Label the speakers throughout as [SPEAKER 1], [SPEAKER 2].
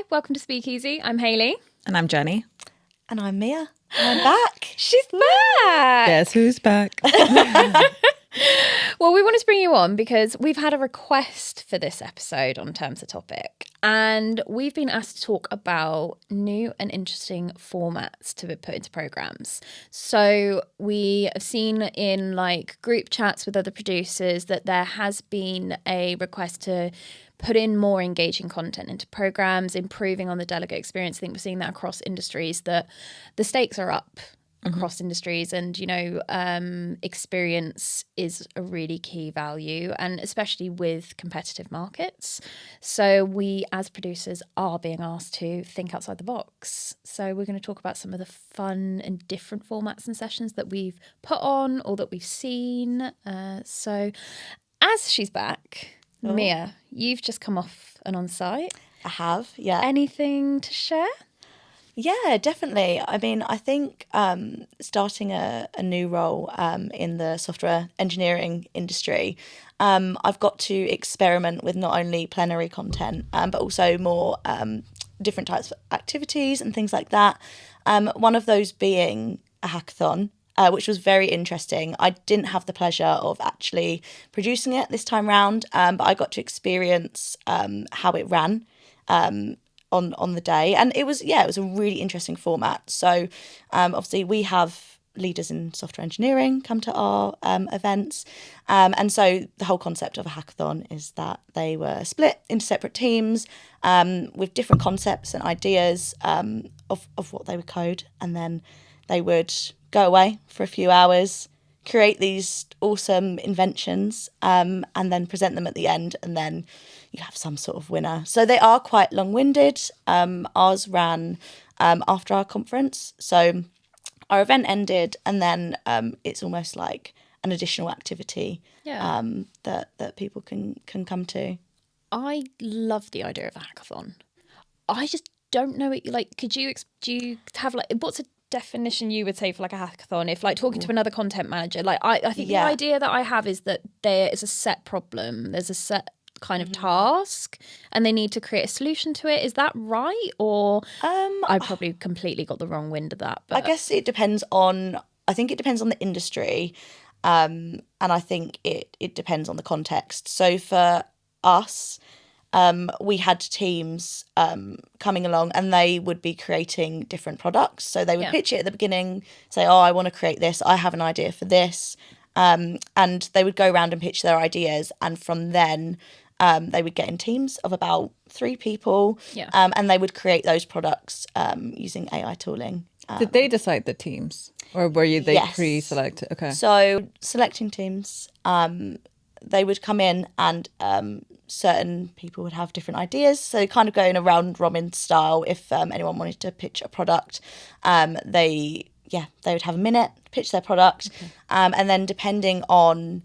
[SPEAKER 1] welcome to Speakeasy. I'm Hayley.
[SPEAKER 2] And I'm Jenny.
[SPEAKER 3] And I'm Mia. I'm back.
[SPEAKER 1] She's back.
[SPEAKER 2] Guess who's back?
[SPEAKER 1] Well, we wanted to bring you on because we've had a request for this episode on Terms of Topic. And we've been asked to talk about new and interesting formats to be put into programmes. So we have seen in like group chats with other producers that there has been a request to put in more engaging content into programmes, improving on the delegate experience. I think we're seeing that across industries, that the stakes are up across industries, and experience is a really key value, and especially with competitive markets. So we as producers are being asked to think outside the box. So we're going to talk about some of the fun and different formats and sessions that we've put on or that we've seen. So as she's back, Mia, you've just come off an on-site.
[SPEAKER 3] I have, yeah.
[SPEAKER 1] Anything to share?
[SPEAKER 3] Yeah, definitely. I mean, I think starting a new role in the software engineering industry, I've got to experiment with not only plenary content, but also more different types of activities and things like that. One of those being a hackathon, which was very interesting. I didn't have the pleasure of actually producing it this time round, but I got to experience how it ran on the day, and it was a really interesting format. So obviously we have leaders in software engineering come to our events, and so the whole concept of a hackathon is that they were split into separate teams with different concepts and ideas of what they would code, and then they would go away for a few hours, create these awesome inventions, and then present them at the end, and then you have some sort of winner. So they are quite long-winded. Ours ran after our conference. So our event ended, and then it's almost like an additional activity that people can come to.
[SPEAKER 1] I love the idea of a hackathon. I just don't know it. Like, do you have like, what's a definition you would say for like a hackathon? If like talking to another content manager, like I think the idea that I have is that there is a set problem, there's a set kind of task, and they need to create a solution to it. Is that right? Or I probably completely got the wrong wind of that. But
[SPEAKER 3] I guess it depends on the industry, and I think it depends on the context. So for us, we had teams coming along, and they would be creating different products. So they would pitch it at the beginning, say, I want to create this, I have an idea for this, and they would go around and pitch their ideas, and from then they would get in teams of about 3 people, and they would create those products using AI tooling.
[SPEAKER 2] Did they decide the teams, or were they pre-selected? Okay.
[SPEAKER 3] So selecting teams, they would come in, and certain people would have different ideas. So kind of go in a round robin style. If anyone wanted to pitch a product, they would have a minute, pitch their product, and then depending on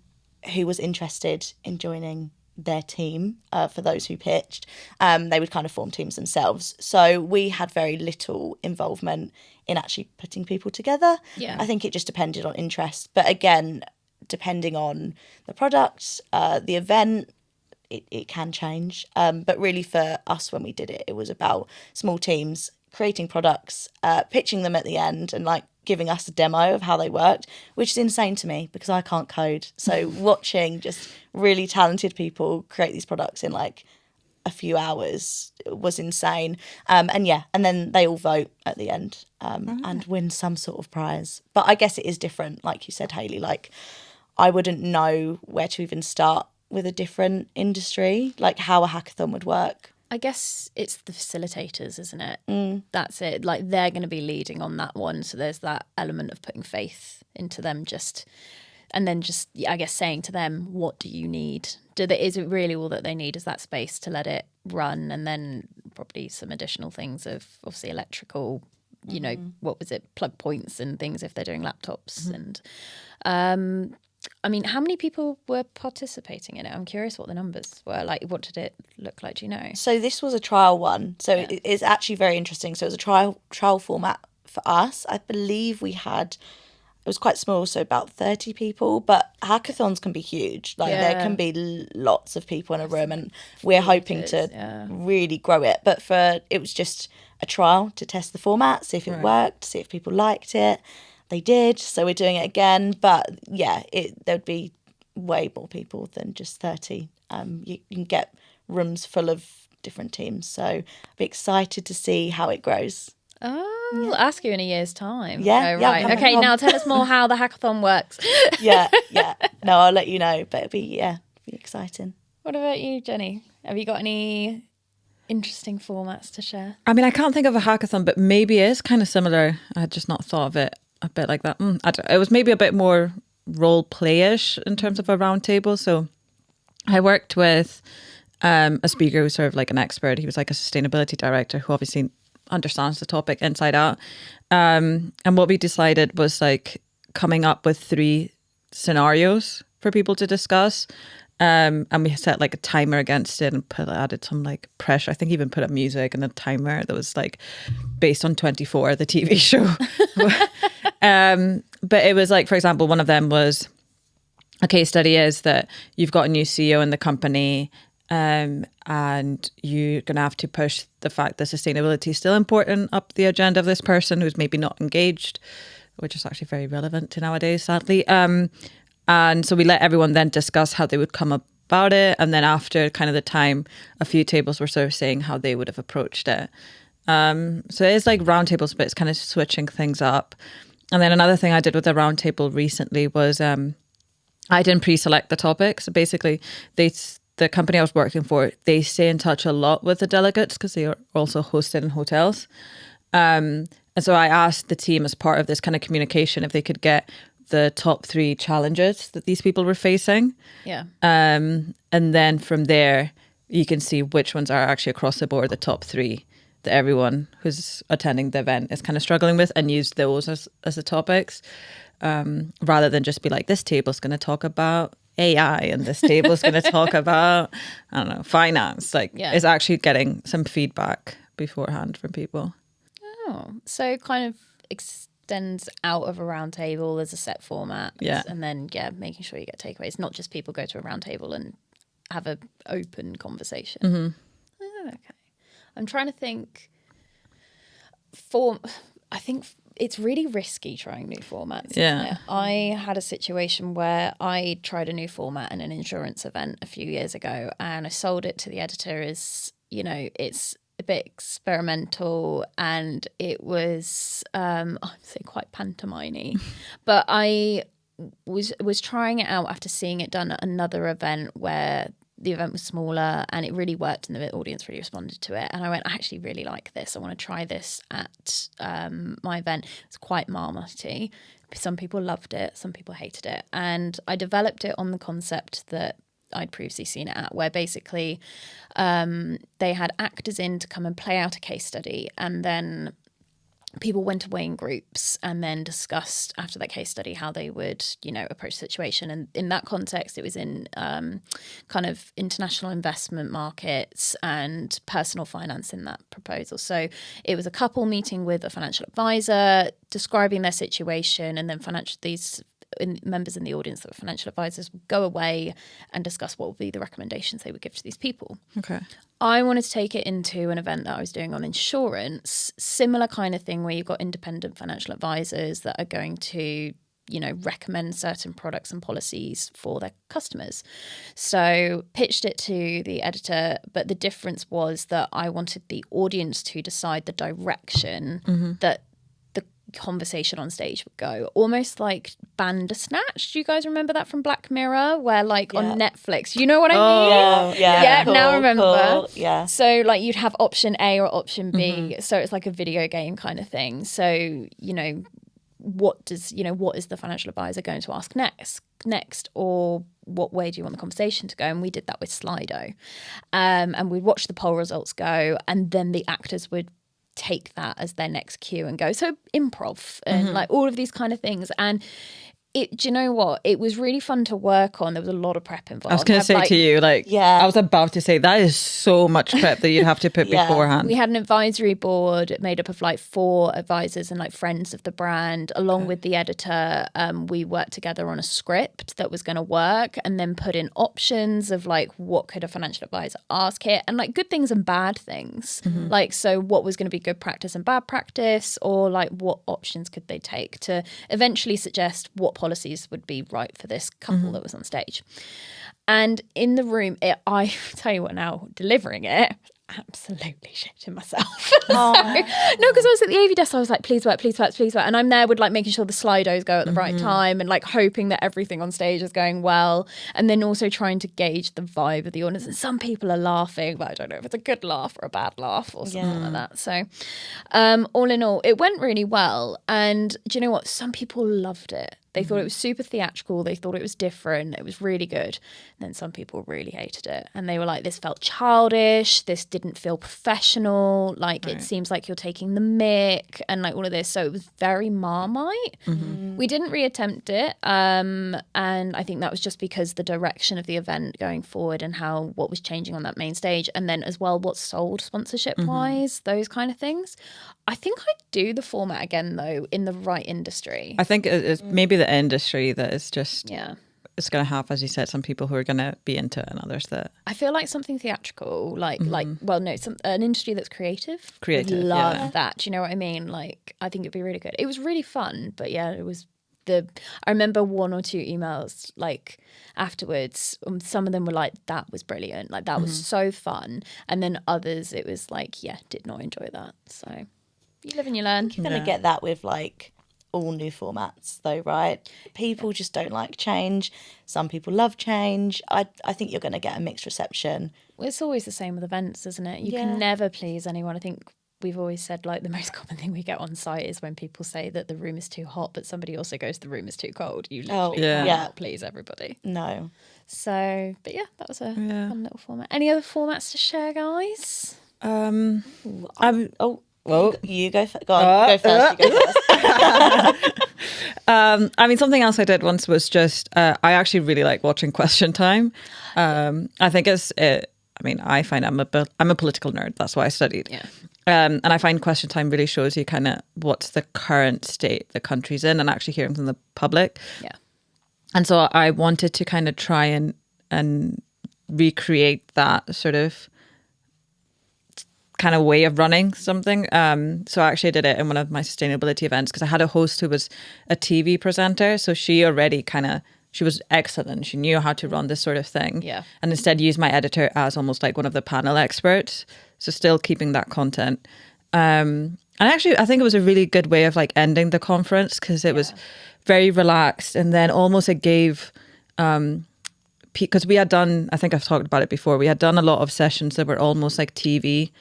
[SPEAKER 3] who was interested in joining their team, for those who pitched, they would kind of form teams themselves. So we had very little involvement in actually putting people together. I think it just depended on interest. But again, depending on the product, the event, it can change. But really for us, when we did it, it was about small teams creating products, pitching them at the end, and like giving us a demo of how they worked, which is insane to me because I can't code. So watching just really talented people create these products in like a few hours was insane. And then they all vote at the end and win some sort of prize. But I guess it is different, like you said, Hayley. Like, I wouldn't know where to even start with a different industry, like how a hackathon would work.
[SPEAKER 1] I guess it's the facilitators, isn't it? That's it. Like, they're going to be leading on that one. So there's that element of putting faith into them, and then I guess saying to them, what do you need? Is it really all that they need is that space to let it run? And then probably some additional things of obviously electrical, what was it, plug points and things if they're doing laptops. And I mean, how many people were participating in it? I'm curious what the numbers were. Like, what did it look like? Do you know?
[SPEAKER 3] So this was a trial one. So it's actually very interesting. So it was a trial format for us. I believe we had it was quite small, so about 30 people, but hackathons can be huge. Like there can be lots of people in a room, and we're hoping to really grow it. But it was just a trial to test the format, see if it worked, see if people liked it. They did, so we're doing it again. But yeah, there'd be way more people than just 30. You can get rooms full of different teams, so I'd be excited to see how it grows.
[SPEAKER 1] Oh, I'll ask you in a year's time.
[SPEAKER 3] Yeah,
[SPEAKER 1] right. Okay, now tell us more how the hackathon works.
[SPEAKER 3] yeah. No, I'll let you know, but it'll be exciting.
[SPEAKER 1] What about you, Jenny? Have you got any interesting formats to share?
[SPEAKER 2] I mean, I can't think of a hackathon, but maybe it is kind of similar. I had just not thought of it a bit like that. It was maybe a bit more role play-ish in terms of a round table. So I worked with a speaker who's sort of like an expert. He was like a sustainability director who obviously understands the topic inside out. And what we decided was like coming up with 3 scenarios for people to discuss. And we set like a timer against it and added some like pressure. I think even put up music and a timer that was like based on 24, the TV show. But it was like, for example, one of them was a case study is that you've got a new CEO in the company, and you're going to have to push the fact that sustainability is still important up the agenda of this person who's maybe not engaged, which is actually very relevant to nowadays, sadly. And so we let everyone then discuss how they would come about it. And then after kind of the time, a few tables were sort of saying how they would have approached it. So it is like round tables, but it's kind of switching things up. And then another thing I did with the round table recently was I didn't pre-select the topics. So basically, the company I was working for, they stay in touch a lot with the delegates because they are also hosted in hotels. And so I asked the team as part of this kind of communication if they could get the top 3 challenges that these people were facing.
[SPEAKER 1] Yeah.
[SPEAKER 2] And then from there, you can see which ones are actually across the board, the top 3 that everyone who's attending the event is kind of struggling with, and use those as the topics, rather than just be like, this table's going to talk about AI and this table's going to talk about, I don't know, finance. Like, it's actually getting some feedback beforehand from people.
[SPEAKER 1] Oh, so kind of extends out of a round table. There's a set format.
[SPEAKER 2] Yeah.
[SPEAKER 1] And then, making sure you get takeaways. Not just people go to a round table and have an open conversation.
[SPEAKER 2] Mm-hmm.
[SPEAKER 1] Oh, okay. I'm trying to think. I think it's really risky trying new formats.
[SPEAKER 2] Yeah.
[SPEAKER 1] I had a situation where I tried a new format in an insurance event a few years ago, and I sold it to the editor as, it's a bit experimental, and it was I'd say quite pantomime-y. But I was trying it out after seeing it done at another event where the event was smaller and it really worked and the audience really responded to it. And I went, I actually really like this. I want to try this at my event. It's quite Marmite-y. Some people loved it, some people hated it. And I developed it on the concept that I'd previously seen it at, where basically they had actors in to come and play out a case study, and then people went away in groups and then discussed after that case study how they would, approach the situation. And in that context, it was in kind of international investment markets and personal finance in that proposal. So it was a couple meeting with a financial advisor, describing their situation, and then members in the audience that were financial advisors would go away and discuss what would be the recommendations they would give to these people.
[SPEAKER 2] Okay.
[SPEAKER 1] I wanted to take it into an event that I was doing on insurance, similar kind of thing where you've got independent financial advisors that are going to, recommend certain products and policies for their customers. So pitched it to the editor, but the difference was that I wanted the audience to decide the direction that conversation on stage would go, almost like Bandersnatch. Do you guys remember that from Black Mirror, where on Netflix, you know what I mean? Yeah, cool, now remember.
[SPEAKER 3] Cool. Yeah.
[SPEAKER 1] So like you'd have option A or option B, so it's like a video game kind of thing. So what is the financial advisor going to ask next, or what way do you want the conversation to go? And we did that with Slido, and we'd watch the poll results go, and then the actors would take that as their next cue and go. So improv and like all of these kind of things. And Do you know what? It was really fun to work on. There was a lot of prep involved.
[SPEAKER 2] I was going to say to you, like, I was about to say that is so much prep that you'd have to put beforehand.
[SPEAKER 1] We had an advisory board made up of like 4 advisors and like friends of the brand, along with the editor. We worked together on a script that was going to work, and then put in options of like what could a financial advisor ask here, and like good things and bad things. Like, so what was going to be good practice and bad practice, or like what options could they take to eventually suggest what policies would be right for this couple that was on stage. And in the room, I tell you what now, delivering it, absolutely shitting myself. No, because I was at the AV desk, I was like, please work. And I'm there with like making sure the Slidos go at the right time, and like hoping that everything on stage is going well. And then also trying to gauge the vibe of the audience. And some people are laughing, but I don't know if it's a good laugh or a bad laugh or something like that. So all in all, it went really well. And do you know what? Some people loved it. They thought it was super theatrical. They thought it was different. It was really good. And then some people really hated it. And they were like, this felt childish. This didn't feel professional. Like, it seems like you're taking the mick and like all of this. So it was very Marmite. We didn't reattempt it. And I think that was just because the direction of the event going forward and what was changing on that main stage. And then as well, what's sold sponsorship-wise, those kind of things. I think I'd do the format again, though, in the right industry.
[SPEAKER 2] I think it's maybe the industry that is just, it's going to have, as you said, some people who are going to be into it and others that...
[SPEAKER 1] I feel like something theatrical, an industry that's creative.
[SPEAKER 2] Creative,
[SPEAKER 1] would love that. Do you know what I mean? Like, I think it'd be really good. It was really fun, but yeah, it was... I remember 1 or 2 emails like afterwards. Some of them were like, that was brilliant. Like, that was so fun. And then others, it was like, did not enjoy that. So... You live and you learn.
[SPEAKER 3] You're going to get that with like all new formats though, right? People just don't like change. Some people love change. I think you're going to get a mixed reception.
[SPEAKER 1] Well, it's always the same with events, isn't it? You can never please anyone. I think we've always said like the most common thing we get on site is when people say that the room is too hot, but somebody also goes, the room is too cold. You literally cannot please everybody.
[SPEAKER 3] No.
[SPEAKER 1] So, but yeah, that was a fun little format. Any other formats to share, guys?
[SPEAKER 3] Well, you go first. Go on, go first. You go first.
[SPEAKER 2] I mean, something else I did once was just, I actually really like watching Question Time. I think I find I'm a political nerd. That's why I studied.
[SPEAKER 1] Yeah.
[SPEAKER 2] And I find Question Time really shows you kind of what's the current state the country's in and actually hearing from the public.
[SPEAKER 1] Yeah. And
[SPEAKER 2] so I wanted to kind of try and recreate that sort of kind of way of running something. So I actually did it in one of my sustainability events because I had a host who was a TV presenter. So she already she was excellent. She knew how to run this sort of thing.
[SPEAKER 1] Yeah.
[SPEAKER 2] And instead used my editor as almost like one of the panel experts. So still keeping that content. And actually, I think it was a really good way of like ending the conference because it was very relaxed. And then almost it gave... because we had done, I think I've talked about it before, we had done a lot of sessions that were almost like TV.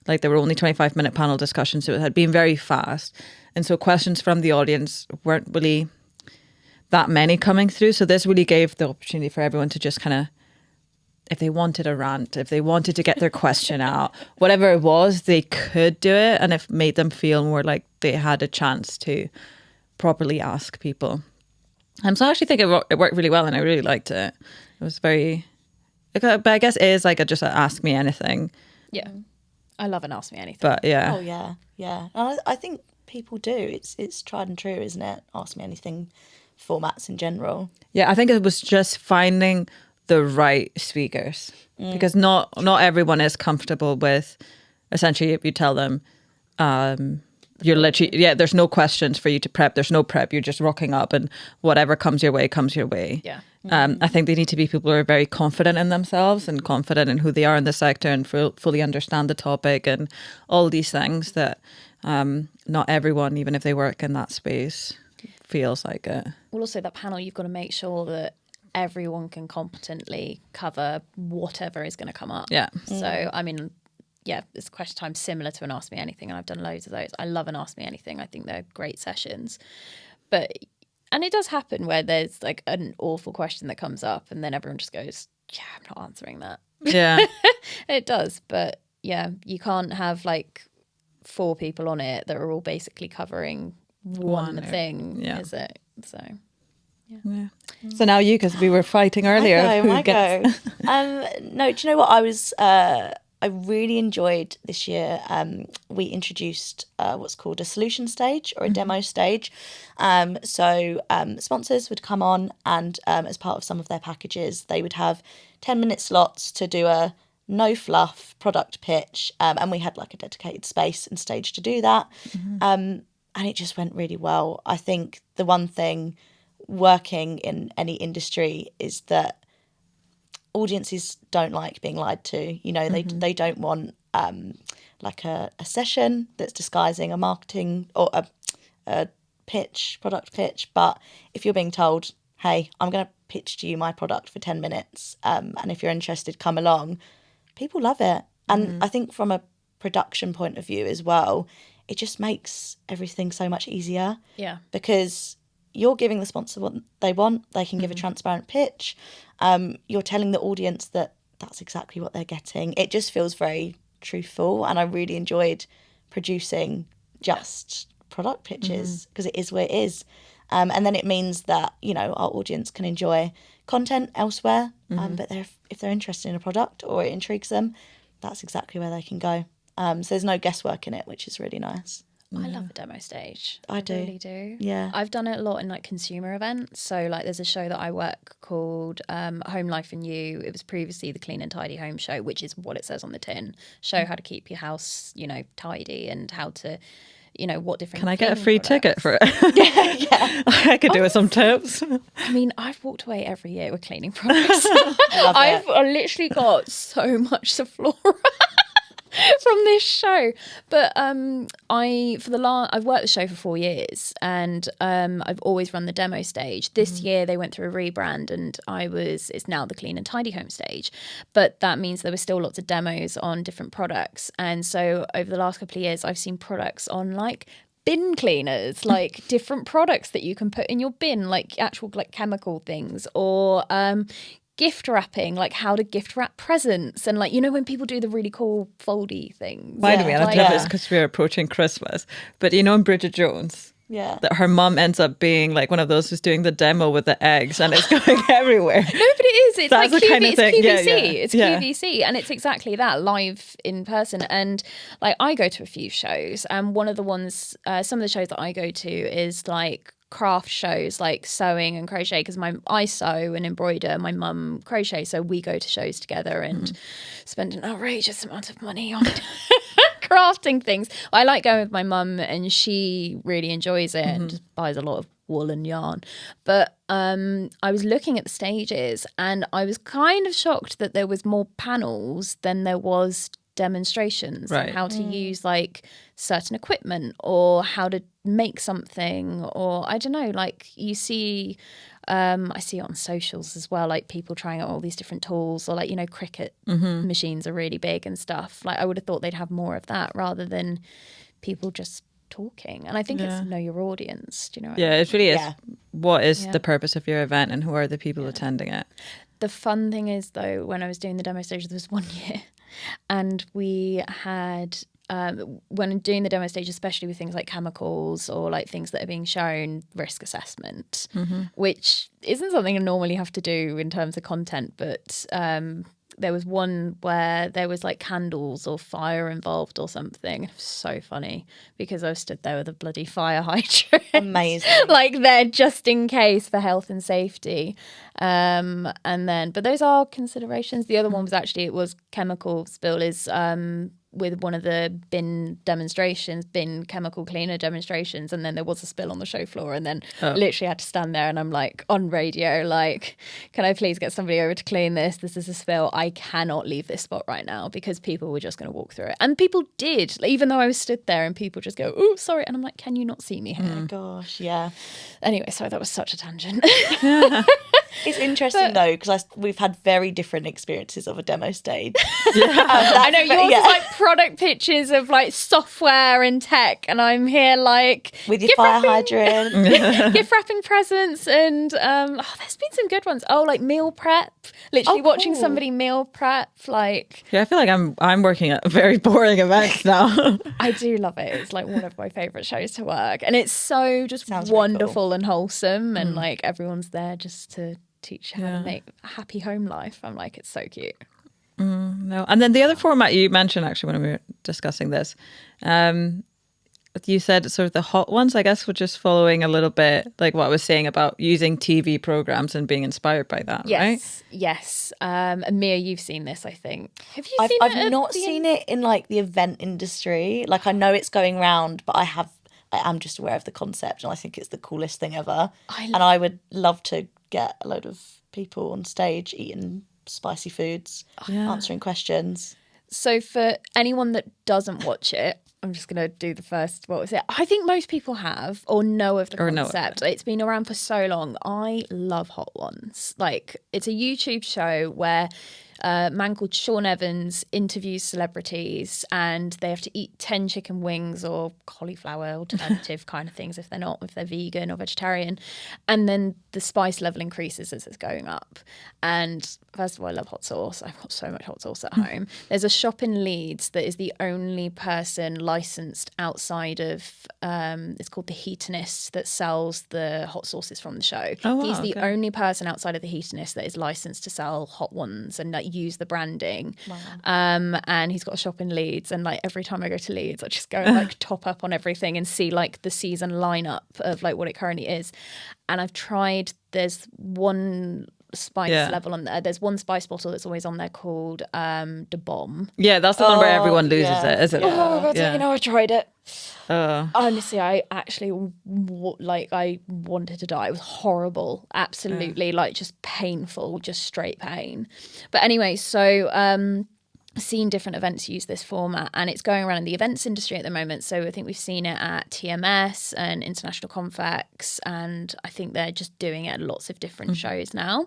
[SPEAKER 2] Like there were only 25-minute panel discussions, so it had been very fast. And so questions from the audience weren't really that many coming through. So this really gave the opportunity for everyone to just kind of, if they wanted a rant, if they wanted to get their question out, whatever it was, they could do it. And it made them feel more like they had a chance to properly ask people. So I actually think it worked really well and I really liked it. It was very, but I guess it is like just ask me anything.
[SPEAKER 1] Yeah. I love an ask me anything.
[SPEAKER 2] But yeah.
[SPEAKER 3] Oh yeah. And I think people do. It's tried and true, isn't it? Ask me anything formats in general.
[SPEAKER 2] Yeah, I think it was just finding the right speakers because not everyone is comfortable with essentially if you tell them you're literally there's no questions for you to prep, there's no prep, you're just rocking up and whatever comes your way.
[SPEAKER 1] Yeah.
[SPEAKER 2] I think they need to be people who are very confident in themselves and confident in who they are in the sector and fully understand the topic and all these things that not everyone, even if they work in that space, feels like it.
[SPEAKER 1] Well, also that panel, you've got to make sure that everyone can competently cover whatever is going to come up.
[SPEAKER 2] Yeah.
[SPEAKER 1] So, I mean, it's Question Time similar to an Ask Me Anything, and I've done loads of those. I love an Ask Me Anything. I think they're great sessions. And it does happen where there's like an awful question that comes up and then everyone just goes, I'm not answering that.
[SPEAKER 2] Yeah.
[SPEAKER 1] It does. But yeah, you can't have like 4 people on it that are all basically covering one thing, is it? So
[SPEAKER 2] Yeah. So now you, because we were fighting earlier.
[SPEAKER 3] No, do you know what? I really enjoyed this year. We introduced what's called a solution stage or a demo stage. So sponsors would come on and as part of some of their packages, they would have 10-minute slots to do a no fluff product pitch. And we had like a dedicated space and stage to do that. And it just went really well. I think the one thing working in any industry is that audiences don't like being lied to. You know, they don't want like a session that's disguising a marketing or a product pitch. But if you're being told, hey, I'm going to pitch to you my product for 10 minutes and if you're interested, come along, people love it. And I think from a production point of view as well, it just makes everything so much easier.
[SPEAKER 1] Yeah.
[SPEAKER 3] Because you're giving the sponsor what they want. They can give a transparent pitch. You're telling the audience that that's exactly what they're getting. It just feels very truthful. And I really enjoyed producing just product pitches because it is where it is. And then it means that, you know, our audience can enjoy content elsewhere. But if they're interested in a product or it intrigues them, that's exactly where they can go. So there's no guesswork in it, which is really nice.
[SPEAKER 1] I love a demo stage.
[SPEAKER 3] I do.
[SPEAKER 1] Really do.
[SPEAKER 3] Yeah.
[SPEAKER 1] I've done it a lot in like consumer events. So like there's a show that I work called Home Life and You. It was previously the Clean and Tidy Home Show, which is what it says on the tin. Show how to keep your house, you know, tidy and how to, you know, what different.
[SPEAKER 2] Can I get a free
[SPEAKER 1] products.
[SPEAKER 2] ticket for it?
[SPEAKER 3] Yeah.
[SPEAKER 2] I could do with some tips.
[SPEAKER 1] I mean, I've walked away every year with cleaning products.
[SPEAKER 3] Love
[SPEAKER 1] I've
[SPEAKER 3] it.
[SPEAKER 1] literally got so much Sephora from this show. But I've worked the show for 4 years and I've always run the demo stage. This year they went through a rebrand and it's now the Clean and Tidy Home stage. But that means there were still lots of demos on different products. And so over the last couple of years, I've seen products on like bin cleaners, like different products that you can put in your bin, like actual like chemical things, or gift wrapping, like how to gift wrap presents, and like, you know, when people do the really cool foldy things.
[SPEAKER 2] By the way, I don't
[SPEAKER 1] like,
[SPEAKER 2] know if it's because we're approaching Christmas, but you know in Bridget Jones,
[SPEAKER 3] Yeah.
[SPEAKER 2] that her mum ends up being like one of those who's doing the demo with the eggs and it's going everywhere.
[SPEAKER 1] No, but it is. It's
[SPEAKER 2] That's
[SPEAKER 1] like
[SPEAKER 2] the
[SPEAKER 1] QV,
[SPEAKER 2] kind of
[SPEAKER 1] it's
[SPEAKER 2] thing.
[SPEAKER 1] QVC.
[SPEAKER 2] Yeah, yeah.
[SPEAKER 1] It's
[SPEAKER 2] Yeah.
[SPEAKER 1] QVC, and it's exactly that, live in person. And like I go to a few shows, and one of the ones, some of the shows that I go to is like craft shows, like sewing and crochet, because I sew and embroider, my mum crochet, so we go to shows together and spend an outrageous amount of money on crafting things. I like going with my mum, and she really enjoys it and just buys a lot of wool and yarn. But I was looking at the stages and I was kind of shocked that there was more panels than there was demonstrations on how to use like certain equipment or how to make something, or I don't know, like you see I see it on socials as well, like people trying out all these different tools, or like, you know, cricket machines are really big and stuff. Like I would have thought they'd have more of that rather than people just talking. And I think it's know your audience, do you know what I mean?
[SPEAKER 2] It really is.
[SPEAKER 3] Yeah.
[SPEAKER 2] What is the purpose of your event and who are the people attending it?
[SPEAKER 1] The fun thing is, though, when I was doing the demo stage, there was one year and we had, when doing the demo stage, especially with things like chemicals or like things that are being shown, risk assessment, which isn't something I normally have to do in terms of content, but there was one where there was like candles or fire involved or something. It was so funny because I was stood there with a bloody fire hydrant.
[SPEAKER 3] Amazing.
[SPEAKER 1] Like there just in case for health and safety. But those are considerations. The other one was actually, it was chemical spill is with one of the bin chemical cleaner demonstrations, and then there was a spill on the show floor, and then literally had to stand there and I'm like on radio like, can I please get somebody over to clean this? This is a spill. I cannot leave this spot right now, because people were just going to walk through it. And people did, even though I was stood there, and people just go, oh, sorry. And I'm like, can you not see me here?
[SPEAKER 3] Gosh, yeah.
[SPEAKER 1] Anyway, sorry, that was such a tangent.
[SPEAKER 3] It's interesting though, because we've had very different experiences of a demo stage.
[SPEAKER 1] I know yours is like product pitches of like software and tech, and I'm here like
[SPEAKER 3] with your fire hydrant,
[SPEAKER 1] gift wrapping presents, and there's been some good ones. Oh, like meal prep. Literally watching somebody meal prep. Like,
[SPEAKER 2] yeah, I feel like I'm working at very boring events now.
[SPEAKER 1] I do love it. It's like one of my favourite shows to work, and it's so just
[SPEAKER 3] Sounds
[SPEAKER 1] wonderful and wholesome, and like everyone's there just to teach how to make a happy home life. I'm like, it's so cute.
[SPEAKER 2] No, and then the other format you mentioned actually when we were discussing this, you said sort of the hot ones, I guess, were just following a little bit like what I was saying about using TV programs and being inspired by that, right?
[SPEAKER 1] Yes. And Mia, you've seen this, I think. Have you seen it?
[SPEAKER 3] I've not seen it in like the event industry. Like I know it's going round, but I am just aware of the concept, and I think it's the coolest thing ever. And I would love to get a load of people on stage eating spicy foods, answering questions.
[SPEAKER 1] So for anyone that doesn't watch it, I'm just going to do the first, what was it? I think most people have or know of the concept. It's been around for so long. I love Hot Ones. Like, it's a YouTube show where a man called Sean Evans interviews celebrities, and they have to eat 10 chicken wings or cauliflower alternative kind of things if they're vegan or vegetarian. And then the spice level increases as it's going up. And first of all, I love hot sauce. I've got so much hot sauce at home. There's a shop in Leeds that is the only person licensed outside of, it's called The Heatonist, that sells the hot sauces from the show.
[SPEAKER 2] Oh, wow,
[SPEAKER 1] He's the only person outside of The Heatonist that is licensed to sell Hot Ones and like use the branding.
[SPEAKER 3] Wow.
[SPEAKER 1] And he's got a shop in Leeds, and like every time I go to Leeds I just go and like top up on everything and see like the season lineup of like what it currently is. And I've tried, there's one spice level on there. There's one spice bottle that's always on there called De Bomb.
[SPEAKER 2] Yeah, that's the one where everyone loses it, isn't it?
[SPEAKER 1] Oh God,
[SPEAKER 2] Yeah.
[SPEAKER 1] you know, I tried it.
[SPEAKER 2] Oh.
[SPEAKER 1] Honestly, I actually I wanted to die. It was horrible, absolutely, like just painful, just straight pain. But anyway, so seen different events use this format, and it's going around in the events industry at the moment. So I think we've seen it at TMS and International Confex, and I think they're just doing it at lots of different shows now.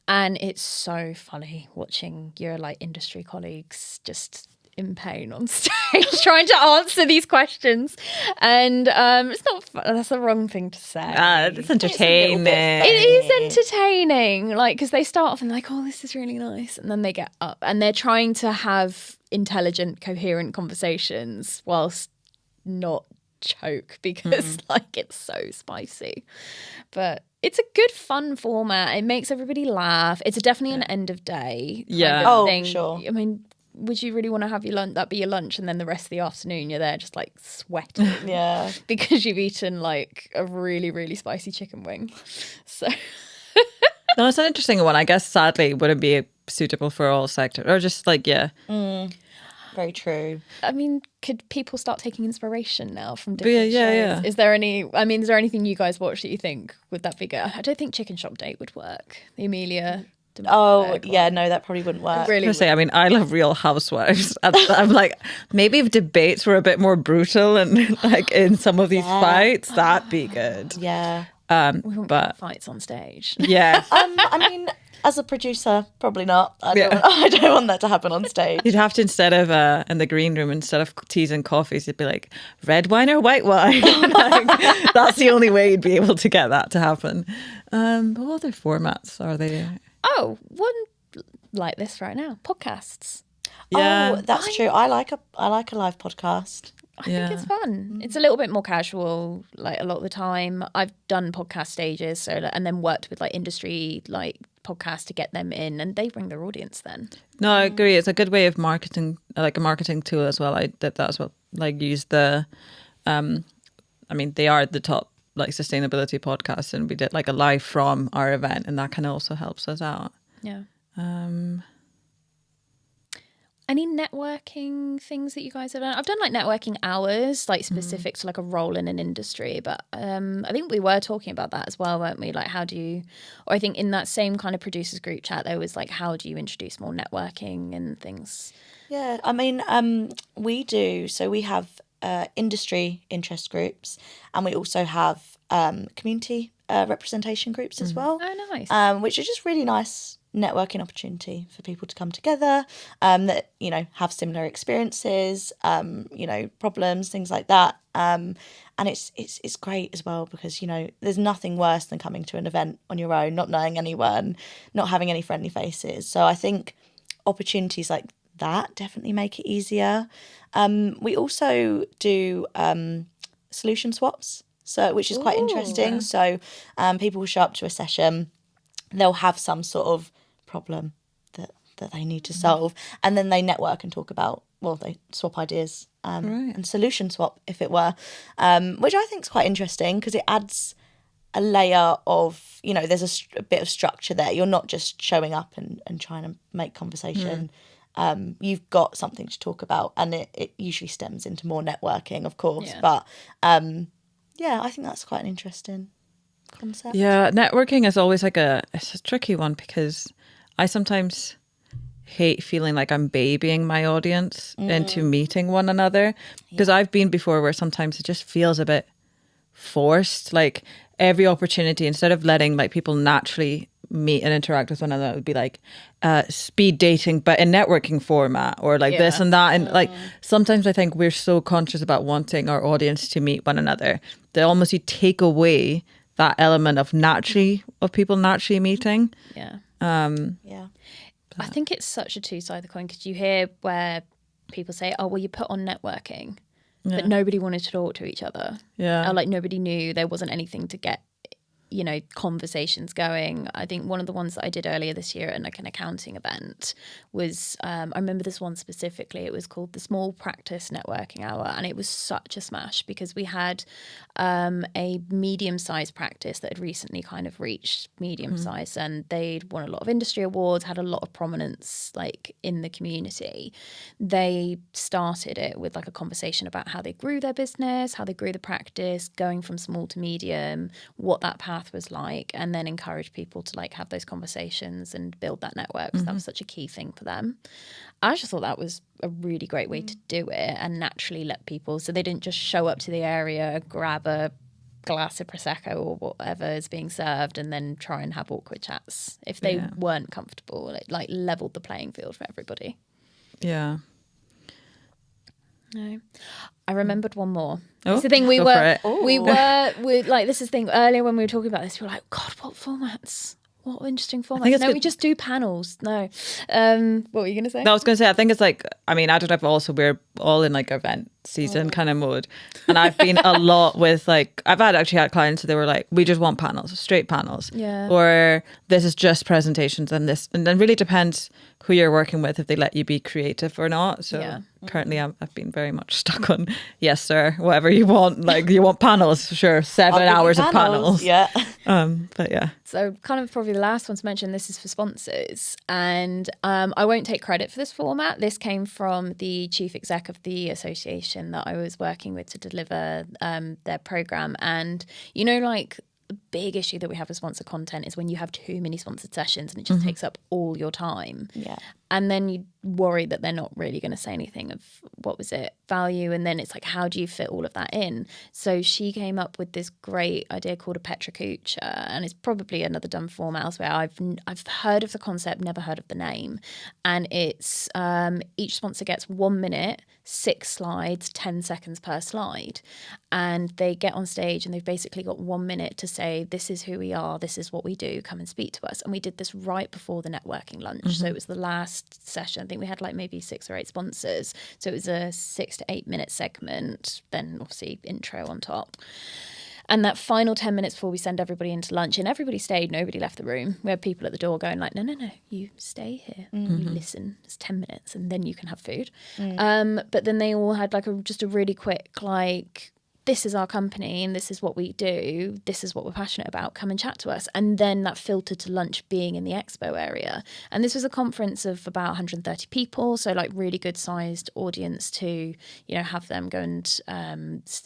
[SPEAKER 1] And it's so funny watching your like industry colleagues just in pain on stage trying to answer these questions, and it's not fun. That's the wrong thing to say.
[SPEAKER 2] It's entertaining.
[SPEAKER 1] It is entertaining, like, because they start off and like, oh, this is really nice, and then they get up and they're trying to have intelligent, coherent conversations whilst not choke because like it's so spicy. But it's a good fun format. It makes everybody laugh. It's definitely an end of day kind of thing.
[SPEAKER 3] Sure.
[SPEAKER 1] I mean, would you really want to have your lunch, that be your lunch, and then the rest of the afternoon you're there just like sweating because you've eaten like a really, really spicy chicken wing? So
[SPEAKER 2] No, it's an interesting one. I guess sadly it wouldn't be suitable for all sectors, or just like
[SPEAKER 3] Very true.
[SPEAKER 1] I mean, could people start taking inspiration now from different shows?
[SPEAKER 2] Yeah.
[SPEAKER 1] Is there anything you guys watch that you think would that be good? I don't think Chicken Shop Date would work. The Amelia.
[SPEAKER 3] Oh, yeah, no, that probably wouldn't work.
[SPEAKER 1] Really?
[SPEAKER 2] I mean, I love Real Housewives. I'm like, maybe if debates were a bit more brutal and like in some of these fights, that'd be good.
[SPEAKER 3] Yeah.
[SPEAKER 1] We won't get fights on stage.
[SPEAKER 2] Yeah.
[SPEAKER 3] I mean, as a producer, probably not. I don't want that to happen on stage.
[SPEAKER 2] You'd have to, instead of in the green room, instead of teas and coffees, you'd be like, red wine or white wine. Like, that's the only way you'd be able to get that to happen. What other formats are there?
[SPEAKER 1] Oh, one like this right now, podcasts.
[SPEAKER 2] Yeah.
[SPEAKER 3] Oh, that's true. I like a live podcast.
[SPEAKER 1] I think it's fun. It's a little bit more casual, like a lot of the time. I've done podcast stages, and then worked with like industry like podcasts to get them in, and they bring their audience then.
[SPEAKER 2] No, I agree. It's a good way of marketing, like a marketing tool as well. I did that as well. Like use the, I mean, they are the top like sustainability podcast, and we did like a live from our event, and that kind of also helps us out.
[SPEAKER 1] Yeah. Any networking things that you guys have done? I've done like networking hours, like specific to like a role in an industry, but I think we were talking about that as well, weren't we? Like, how do you, or I think in that same kind of producers group chat, there was like, how do you introduce more networking and things?
[SPEAKER 3] Yeah, I mean, we do. So we have industry interest groups, and we also have community representation groups as well.
[SPEAKER 1] Oh, nice.
[SPEAKER 3] Which are just really nice networking opportunity for people to come together, that, you know, have similar experiences, you know, problems, things like that. And it's great as well because, you know, there's nothing worse than coming to an event on your own, not knowing anyone, not having any friendly faces. So I think opportunities like that definitely make it easier. We also do solution swaps, so which is quite interesting. So people will show up to a session, they'll have some sort of problem that they need to solve, and then they network and talk about, well, they swap ideas and solution swap, if it were, which I think is quite interesting because it adds a layer of, you know, there's a bit of structure there. You're not just showing up and trying to make conversation. You've got something to talk about, and it usually stems into more networking, of course. Yeah. But I think that's quite an interesting concept.
[SPEAKER 2] Yeah, networking is always like it's a tricky one because I sometimes hate feeling like I'm babying my audience into meeting one another, because I've been before where sometimes it just feels a bit forced. Like every opportunity, instead of letting like people naturally meet and interact with one another, it would be like speed dating but in networking format, or like this and that. And like sometimes I think we're so conscious about wanting our audience to meet one another that almost you take away that element of people naturally meeting.
[SPEAKER 1] I think it's such a two-sided coin, because you hear where people say, oh, well, you put on networking, but nobody wanted to talk to each other. Or like nobody knew, there wasn't anything to get, you know, conversations going. I think one of the ones that I did earlier this year at like an accounting event was, I remember this one specifically, it was called the Small Practice Networking Hour, and it was such a smash because we had a medium-sized practice that had recently kind of reached medium size, and they'd won a lot of industry awards, had a lot of prominence like in the community. They started it with like a conversation about how they grew their business, how they grew the practice, going from small to medium, what that path was like, and then encourage people to like have those conversations and build that network, because that was such a key thing for them. I just thought that was a really great way to do it and naturally let people, so they didn't just show up to the area, grab a glass of Prosecco or whatever is being served and then try and have awkward chats. If they weren't comfortable, it like leveled the playing field for everybody.
[SPEAKER 2] No,
[SPEAKER 1] I remembered one more.
[SPEAKER 2] Oh,
[SPEAKER 1] it's the thing we
[SPEAKER 2] go
[SPEAKER 1] were like, this is the thing earlier when we were talking about this, we were like, God, what formats? What interesting formats? No, we just do panels. No. What were you going to say?
[SPEAKER 2] No, I was going to say, I think it's like, I mean, I don't know if also we're all in like event season kind of mode. And I've been a lot with like, I've actually had clients that they were like, we just want panels, straight panels.
[SPEAKER 1] Yeah.
[SPEAKER 2] Or this is just presentations and this. And then really depends who you're working with, if they let you be creative or not. So currently I've been very much stuck on, yes, sir, whatever you want. Like you want panels, sure, 7 hours of panels.
[SPEAKER 3] Yeah.
[SPEAKER 2] But yeah.
[SPEAKER 1] So kind of probably the last one to mention, this is for sponsors. And I won't take credit for this format. This came from the chief exec of the association that I was working with to deliver their program. And, you know, like the big issue that we have with sponsor content is when you have too many sponsored sessions and it just takes up all your time. Yeah. And then you worry that they're not really going to say anything of, what was it, value. And then it's like, how do you fit all of that in? So she came up with this great idea called a Petra Kucha, and it's probably another done format elsewhere. I've heard of the concept, never heard of the name. And it's each sponsor gets 1 minute, 6 slides, 10 seconds per slide. And they get on stage and they've basically got 1 minute to say, this is who we are, this is what we do, come and speak to us. And we did this right before the networking lunch. So it was the last session. I think we had like maybe 6 or 8 sponsors. So it was a 6 to 8 minute segment, then obviously intro on top. And that final 10 minutes before we send everybody into lunch, and everybody stayed, nobody left the room. We had people at the door going like, no, you stay here, you listen, it's 10 minutes and then you can have food. But then they all had like just a really quick like, this is our company and this is what we do, this is what we're passionate about, come and chat to us. And then that filtered to lunch being in the expo area. And this was a conference of about 130 people, so like really good sized audience to, you know, have them go and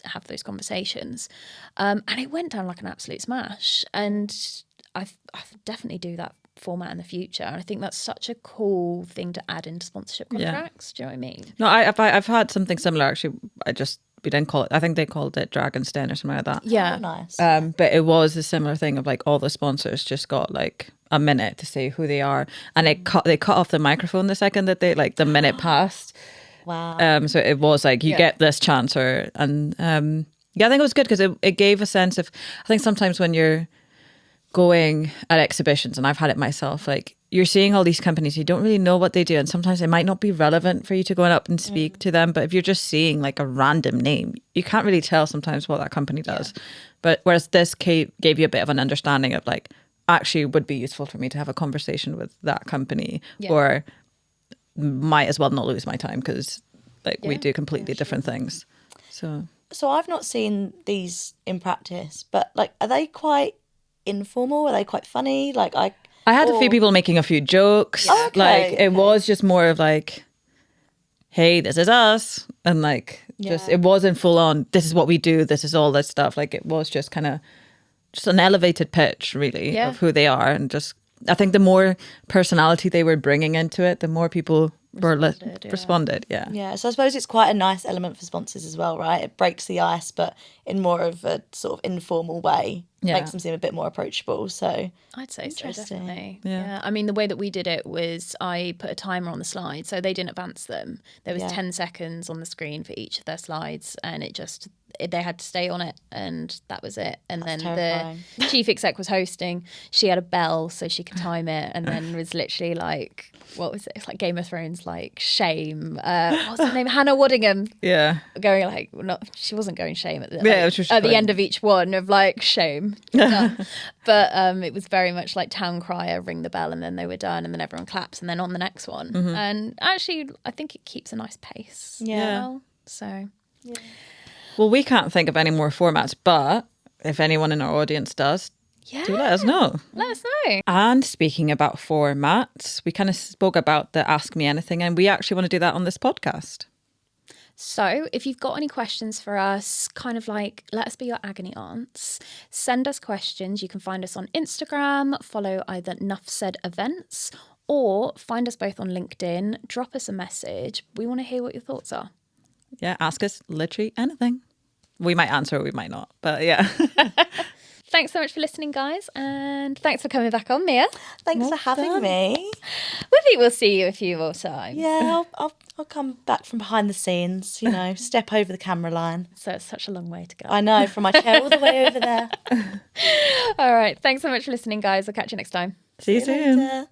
[SPEAKER 1] have those conversations. And it went down like an absolute smash. And I definitely do that format in the future, and I think that's such a cool thing to add into sponsorship contracts. Do you know what I mean?
[SPEAKER 2] No, I've had something similar actually. We didn't call it, I think they called it Dragon's Den or something like that.
[SPEAKER 1] Yeah.
[SPEAKER 3] Oh, nice.
[SPEAKER 2] But it was a similar thing of like all the sponsors just got like a minute to say who they are, and they cut off the microphone the second that they like the minute passed.
[SPEAKER 3] Wow.
[SPEAKER 2] So it was like you get this chance, I think it was good because it gave a sense of, I think sometimes when you're going at exhibitions, and I've had it myself, like you're seeing all these companies, you don't really know what they do, and sometimes it might not be relevant for you to go up and speak to them, but if you're just seeing like a random name, you can't really tell sometimes what that company does. But whereas this gave you a bit of an understanding of like, actually would be useful for me to have a conversation with that company, or might as well not lose my time because like we do completely different things. So
[SPEAKER 3] I've not seen these in practice, but like, are they quite informal? Are they quite funny? Like I
[SPEAKER 2] had a few people making a few jokes.
[SPEAKER 3] Oh, okay,
[SPEAKER 2] like it was just more of like, hey, this is us, and like just it wasn't full on, this is what we do, this is all this stuff. Like it was just kind of just an elevated pitch really of who they are, and just I think the more personality they were bringing into it, the more people responded.
[SPEAKER 3] Yeah, so I suppose it's quite a nice element for sponsors as well, right? It breaks the ice, but in more of a sort of informal way. Makes them seem a bit more approachable. So
[SPEAKER 1] I'd say so, definitely.
[SPEAKER 2] Yeah.
[SPEAKER 1] I mean, the way that we did it was I put a timer on the slide, so they didn't advance them. There was 10 seconds on the screen for each of their slides, and they had to stay on it, and that was it. And
[SPEAKER 3] That's
[SPEAKER 1] then
[SPEAKER 3] terrifying.
[SPEAKER 1] the chief exec was hosting. She had a bell so she could time it, and then was literally like, what was it? It's like Game of Thrones, like shame. What's her name? Hannah Waddingham.
[SPEAKER 2] Yeah.
[SPEAKER 1] Going like, she wasn't going shame at the
[SPEAKER 2] at
[SPEAKER 1] the end of each one of like shame. But it was very much like town crier, ring the bell, and then they were done, and then everyone claps, and then on the next one. And actually, I think it keeps a nice pace.
[SPEAKER 3] Yeah.
[SPEAKER 1] So.
[SPEAKER 2] Well, we can't think of any more formats, but if anyone in our audience does, do let us know.
[SPEAKER 1] Let us know.
[SPEAKER 2] And speaking about formats, we kind of spoke about the Ask Me Anything, and we actually want to do that on this podcast.
[SPEAKER 1] So if you've got any questions for us, kind of like, let us be your agony aunts, send us questions. You can find us on Instagram, follow either Nuff Said Events, or find us both on LinkedIn, drop us a message. We want to hear what your thoughts are.
[SPEAKER 2] Yeah, ask us literally anything. We might answer or we might not, but yeah.
[SPEAKER 1] Thanks so much for listening, guys, and thanks for coming back on, Mia.
[SPEAKER 3] Thanks for having me.
[SPEAKER 1] Maybe we'll see you a few more times.
[SPEAKER 3] Yeah, I'll come back from behind the scenes, step over the camera line.
[SPEAKER 1] So it's such a long way to go.
[SPEAKER 3] I know, from my chair all the way over there.
[SPEAKER 1] All right, thanks so much for listening, guys. I'll catch you next time.
[SPEAKER 2] See you soon.
[SPEAKER 3] Later.